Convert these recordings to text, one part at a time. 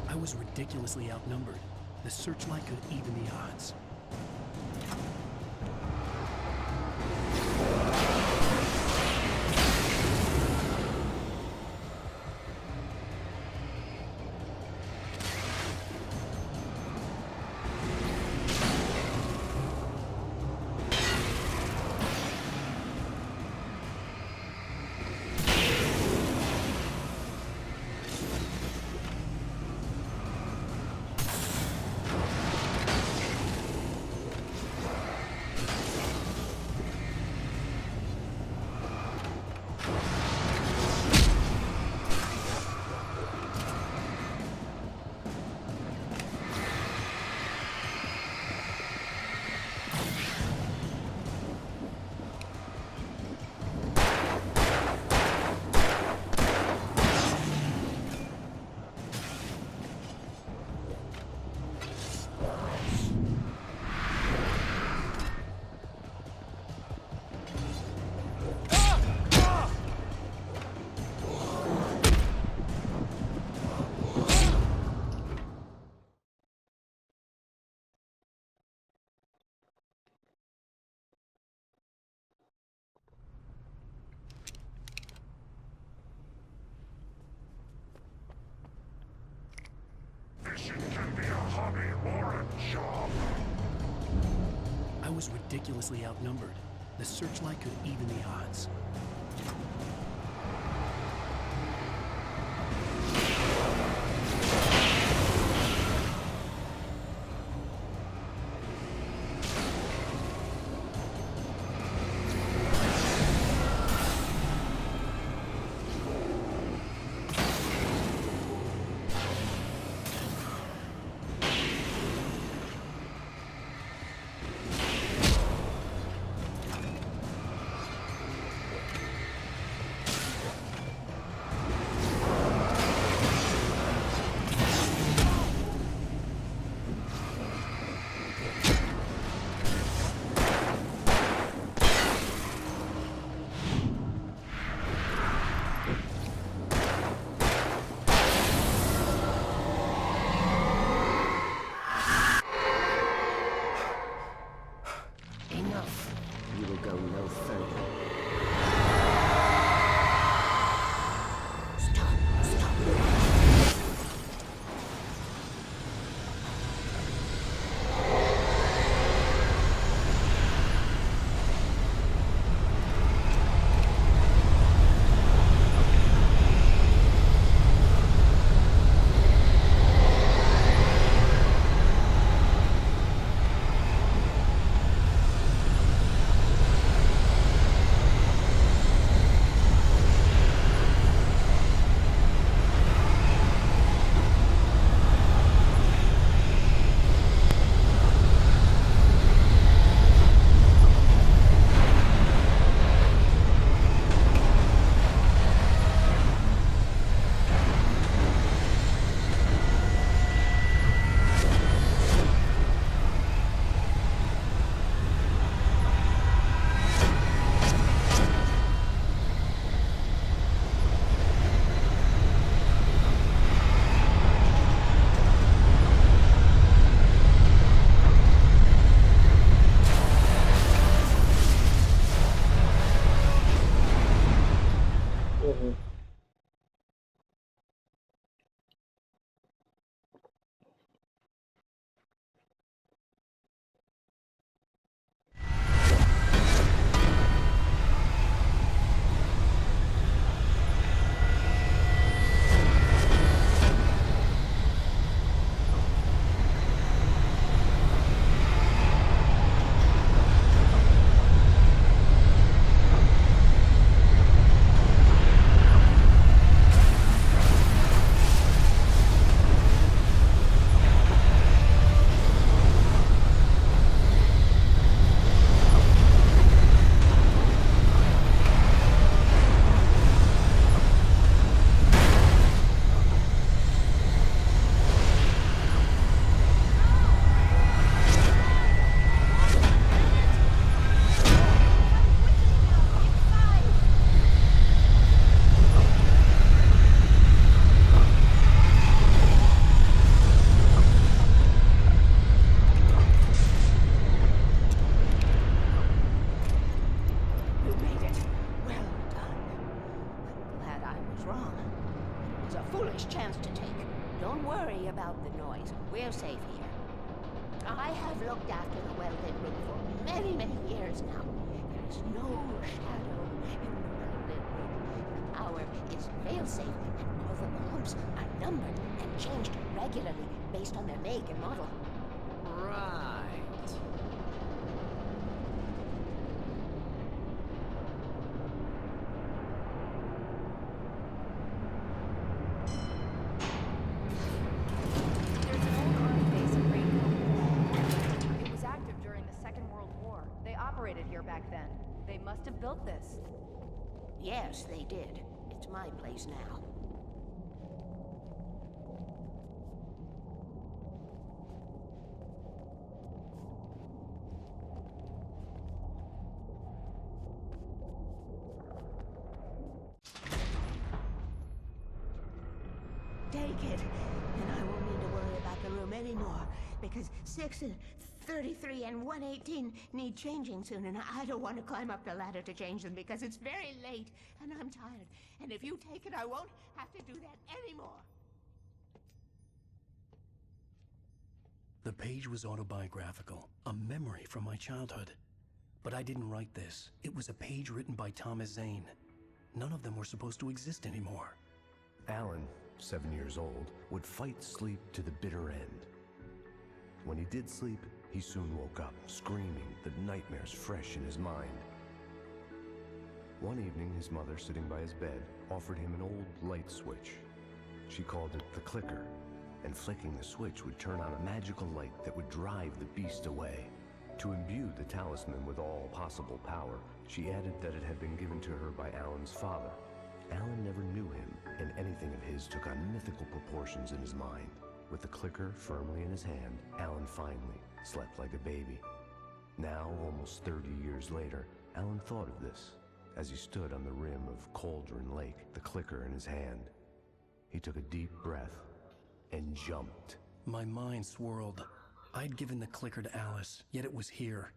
I was ridiculously outnumbered. The searchlight could even the odds. I was ridiculously outnumbered. The searchlight could even the odds. last chance to take. Don't worry about the noise. We're safe here. I have looked after the well-lit room for many, many years now. There is no shadow in the well-lit room. The power is fail-safe, and all the bulbs are numbered and changed regularly based on their make and model. Right. There's an old army base at Rainbow. It was active during the Second World War. They operated here back then. They must have built this. Yes, they did. It's my place now. Take it, and I won't need to worry about the room anymore, because 6 and 33 and 118 need changing soon, and I don't want to climb up the ladder to change them because it's very late, and I'm tired. And if you take it, I won't have to do that anymore. The page was autobiographical, a memory from my childhood. But I didn't write this. It was a page written by Thomas Zane. None of them were supposed to exist anymore. Alan, 7 years old, would fight sleep to the bitter end. When he did sleep, he soon woke up, screaming, the nightmares fresh in his mind. One evening, his mother, sitting by his bed, offered him an old light switch. She called it the clicker, and flicking the switch would turn on a magical light that would drive the beast away. To imbue the talisman with all possible power, she added that it had been given to her by Alan's father. Alan never knew him, and anything of his took on mythical proportions in his mind. With the clicker firmly in his hand, Alan finally slept like a baby. Now, almost 30 years later, Alan thought of this as he stood on the rim of Cauldron Lake, the clicker in his hand. He took a deep breath and jumped. My mind swirled. I'd given the clicker to Alice, yet it was here.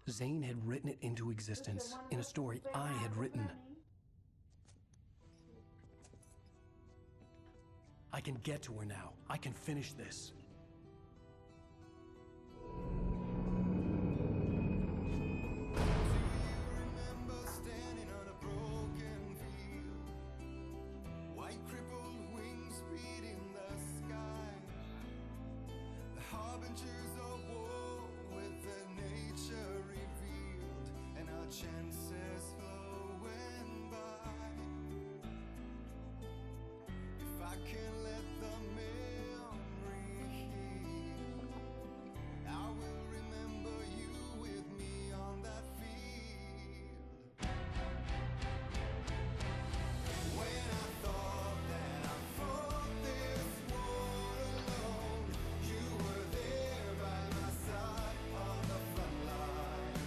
Zane had written it into existence in a story I had written. I can get to her now. I can finish this. Chances flowing by. If I can let the memory heal, I will remember you with me on that field. When I thought that I fought this war alone, you were there by my side on the front line.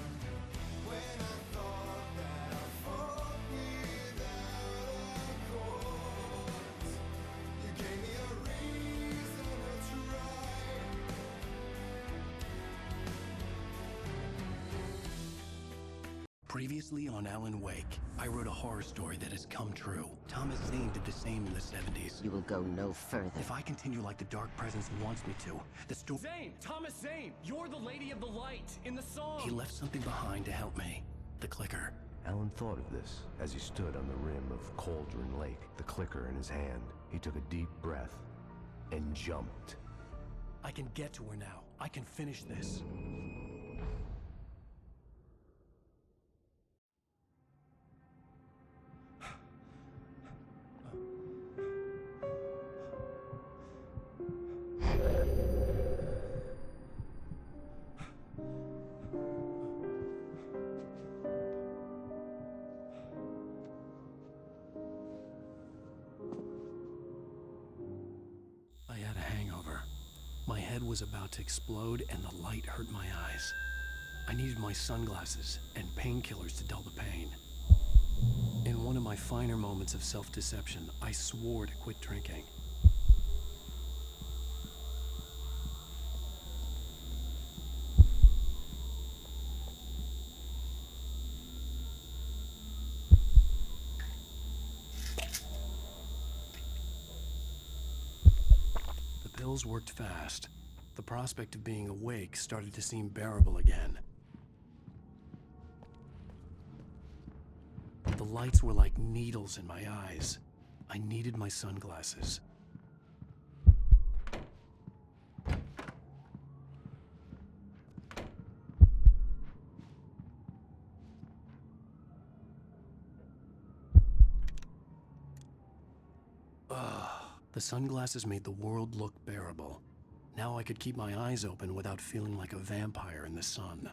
When I thought that I fought without a cause, you gave me a reason to try. Previously on Alan Wake, I wrote a horror story that has come true. Thomas Zane did the same in the 70s. You will go no further. If I continue like the Dark Presence wants me to, the story... Zane! Thomas Zane! You're the Lady of the Light in the song! He left something behind to help me. The clicker. Alan thought of this as he stood on the rim of Cauldron Lake, the clicker in his hand. He took a deep breath and jumped. I can get to her now. I can finish this. I had a hangover. My head was about to explode and the light hurt my eyes. I needed my sunglasses and painkillers to dull the pain. In one of my finer moments of self-deception, I swore to quit drinking. pills worked fast. The prospect of being awake started to seem bearable again. The lights were like needles in my eyes. I needed my sunglasses. The sunglasses made the world look bearable. Now I could keep my eyes open without feeling like a vampire in the sun.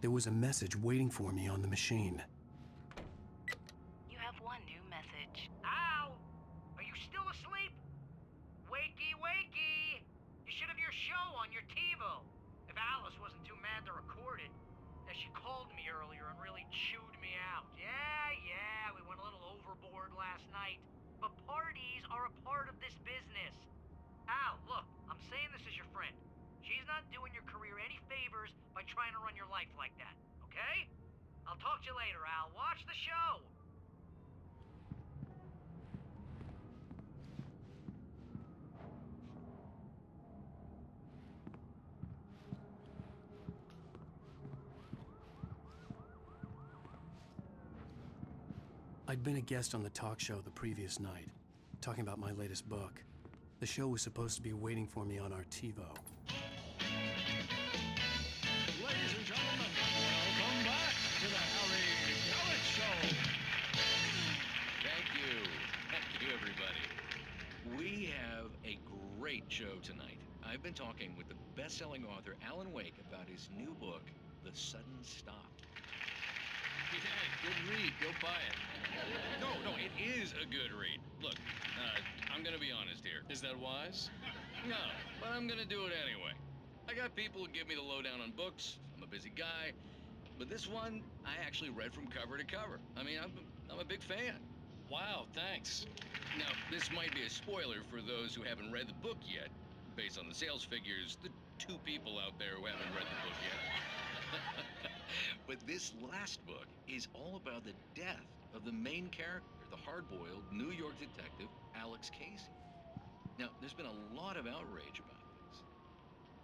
There was a message waiting for me on the machine. You have one new message. Al! Are you still asleep? Wakey, wakey! You should have your show on your TiVo. If Alice wasn't too mad to record it. As she called me earlier and really chewed me out. Yeah, we went a little overboard last night. But parties are a part of this business. Al, look, I'm saying this as your friend. She's not doing your career any favors by trying to run your life like that, okay? I'll talk to you later, Al. Watch the show! I'd been a guest on the talk show the previous night, talking about my latest book. The show was supposed to be waiting for me on our TiVo. Ladies and gentlemen, welcome back to the Harry Gallet Show. Thank you, everybody. We have a great show tonight. I've been talking with the best-selling author Alan Wake about his new book, The Sudden Stop. Yeah, good read. Go buy it. No, it is a good read. Look, I'm gonna be honest here. Is that wise? No, but I'm gonna do it anyway. I got people who give me the lowdown on books. I'm a busy guy. But this one, I actually read from cover to cover. I mean, I'm a big fan. Wow, thanks. Now, this might be a spoiler for those who haven't read the book yet. Based on the sales figures, the 2 people out there who haven't read the book yet. But this last book is all about the death of the main character, the hard-boiled New York detective, Alex Casey. Now, there's been a lot of outrage about this.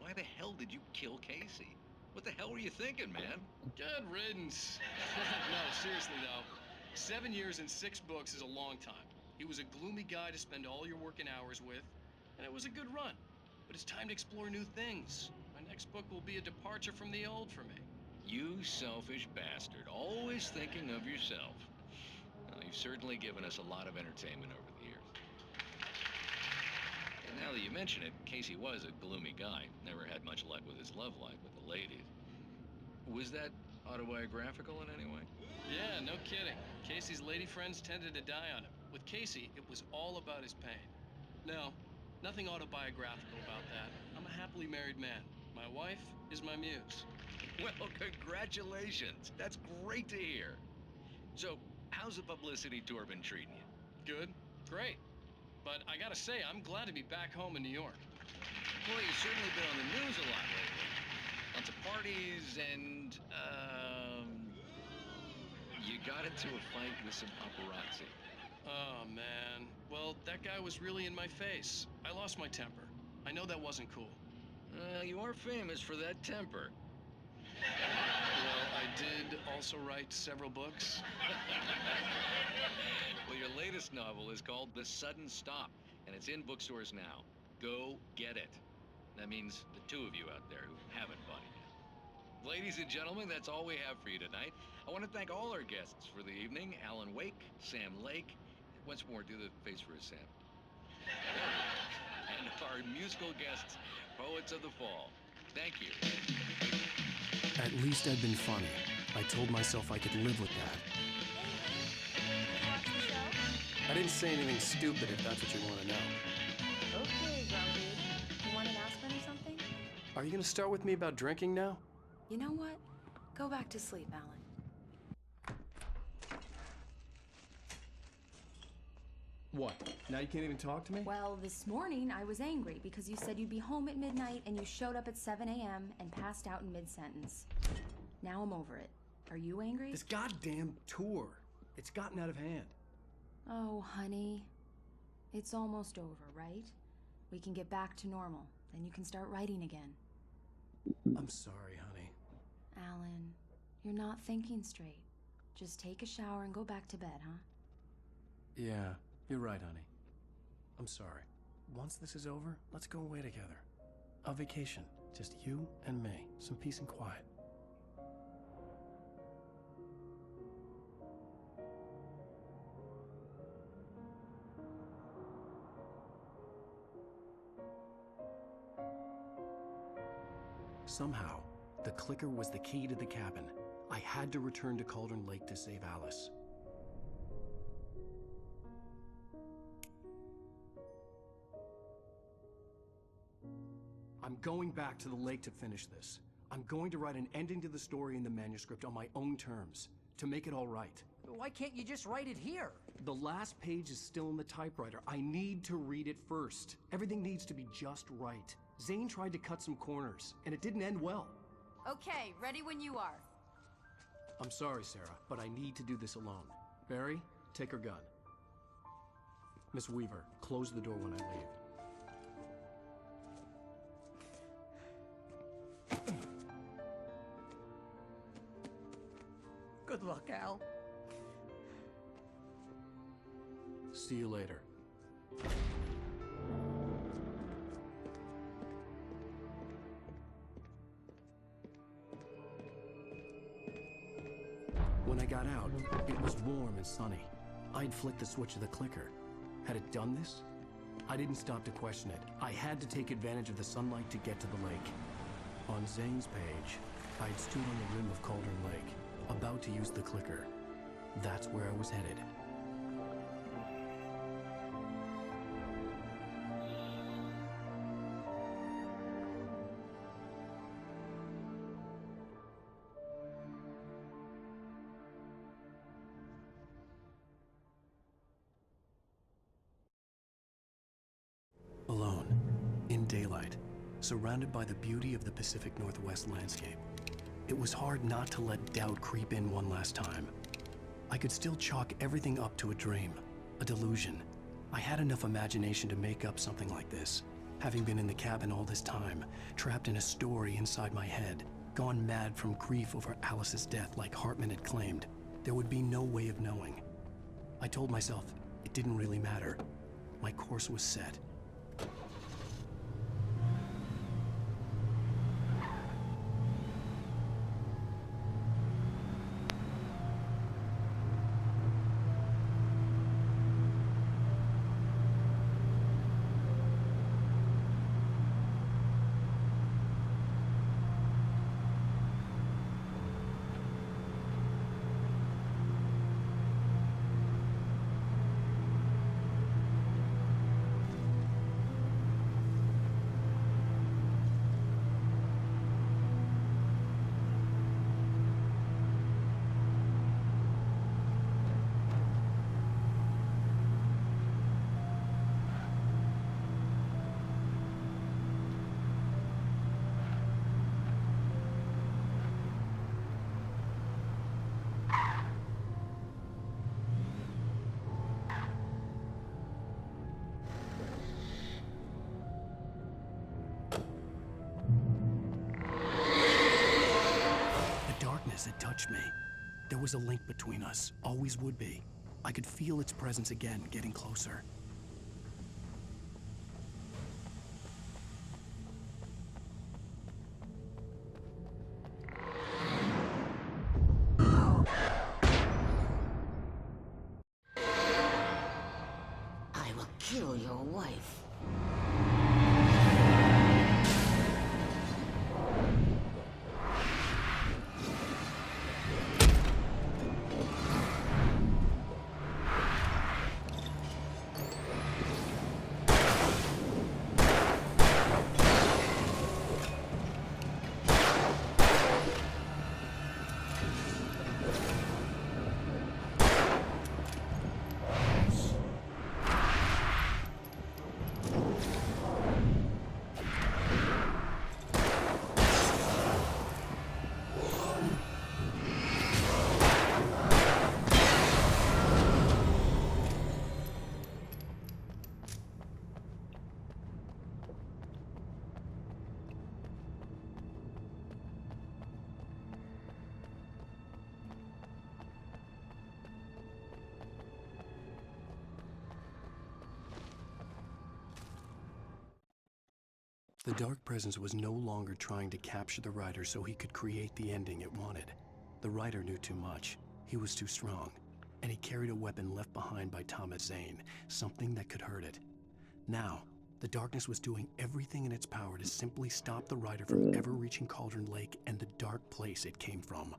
Why the hell did you kill Casey? What the hell were you thinking, man? Good riddance. No, seriously though. 7 years and 6 books is a long time. He was a gloomy guy to spend all your working hours with, and it was a good run. But it's time to explore new things. My next book will be a departure from the old for me. You selfish bastard, always thinking of yourself. Well, you've certainly given us a lot of entertainment over the years. And now that you mention it, Casey was a gloomy guy. Never had much luck with his love life with the ladies. Was that autobiographical in any way? Yeah, no kidding. Casey's lady friends tended to die on him. With Casey, it was all about his pain. No, nothing autobiographical about that. I'm a happily married man. My wife is my muse. Well, congratulations. That's great to hear. So, how's the publicity tour been treating you? Good, great. But I gotta say, I'm glad to be back home in New York. Well, you've certainly been on the news a lot lately. Lots of parties and, you got into a fight with some paparazzi. Oh, man. Well, that guy was really in my face. I lost my temper. I know that wasn't cool. You are famous for that temper. Well, I did also write several books. Well, your latest novel is called The Sudden Stop, and it's in bookstores now. Go get it. That means the 2 of you out there who haven't bought it yet. Ladies and gentlemen, that's all we have for you tonight. I want to thank all our guests for the evening. Alan Wake, Sam Lake. Once more, do the face for a Sam. And our musical guests, Poets of the Fall. Thank you. At least I'd been funny. I told myself I could live with that. Watch the show? I didn't say anything stupid if that's what you want to know. Okay, young dude. You want an aspirin or something? Are you going to start with me about drinking now? You know what? Go back to sleep, Alan. What? Now you can't even talk to me? Well, this morning I was angry because you said you'd be home at midnight and you showed up at 7 a.m. and passed out in mid-sentence. Now I'm over it. Are you angry? This goddamn tour. It's gotten out of hand. Oh, honey. It's almost over, right? We can get back to normal. Then you can start writing again. I'm sorry, honey. Alan, you're not thinking straight. Just take a shower and go back to bed, huh? Yeah, you're right, honey. I'm sorry. Once this is over, let's go away together. A vacation. Just you and me. Some peace and quiet. Somehow, the clicker was the key to the cabin. I had to return to Cauldron Lake to save Alice. I'm going back to the lake to finish this. I'm going to write an ending to the story in the manuscript on my own terms, to make it all right. Why can't you just write it here? The last page is still in the typewriter. I need to read it first. Everything needs to be just right. Zane tried to cut some corners, and it didn't end well. Okay, ready when you are. I'm sorry, Sarah, but I need to do this alone. Barry, take her gun. Miss Weaver, close the door when I leave. Good luck, Al. See you later. When I got out, it was warm and sunny. I'd flicked the switch of the clicker. Had it done this? I didn't stop to question it. I had to take advantage of the sunlight to get to the lake. On Zane's page, I'd stood on the rim of Cauldron Lake, about to use the clicker. That's where I was headed. Alone, in daylight, surrounded by the beauty of the Pacific Northwest landscape. It was hard not to let doubt creep in one last time. I could still chalk everything up to a dream, a delusion. I had enough imagination to make up something like this, having been in the cabin all this time, trapped in a story inside my head, gone mad from grief over Alice's death like Hartman had claimed. There would be no way of knowing. I told myself it didn't really matter. My course was set. Had touched me. There was a link between us, always would be. I could feel its presence again, getting closer. I will kill your wife. The Dark Presence was no longer trying to capture the writer so he could create the ending it wanted. The writer knew too much. He was too strong. And he carried a weapon left behind by Thomas Zane, something that could hurt it. Now, the darkness was doing everything in its power to simply stop the writer from ever reaching Cauldron Lake and the dark place it came from.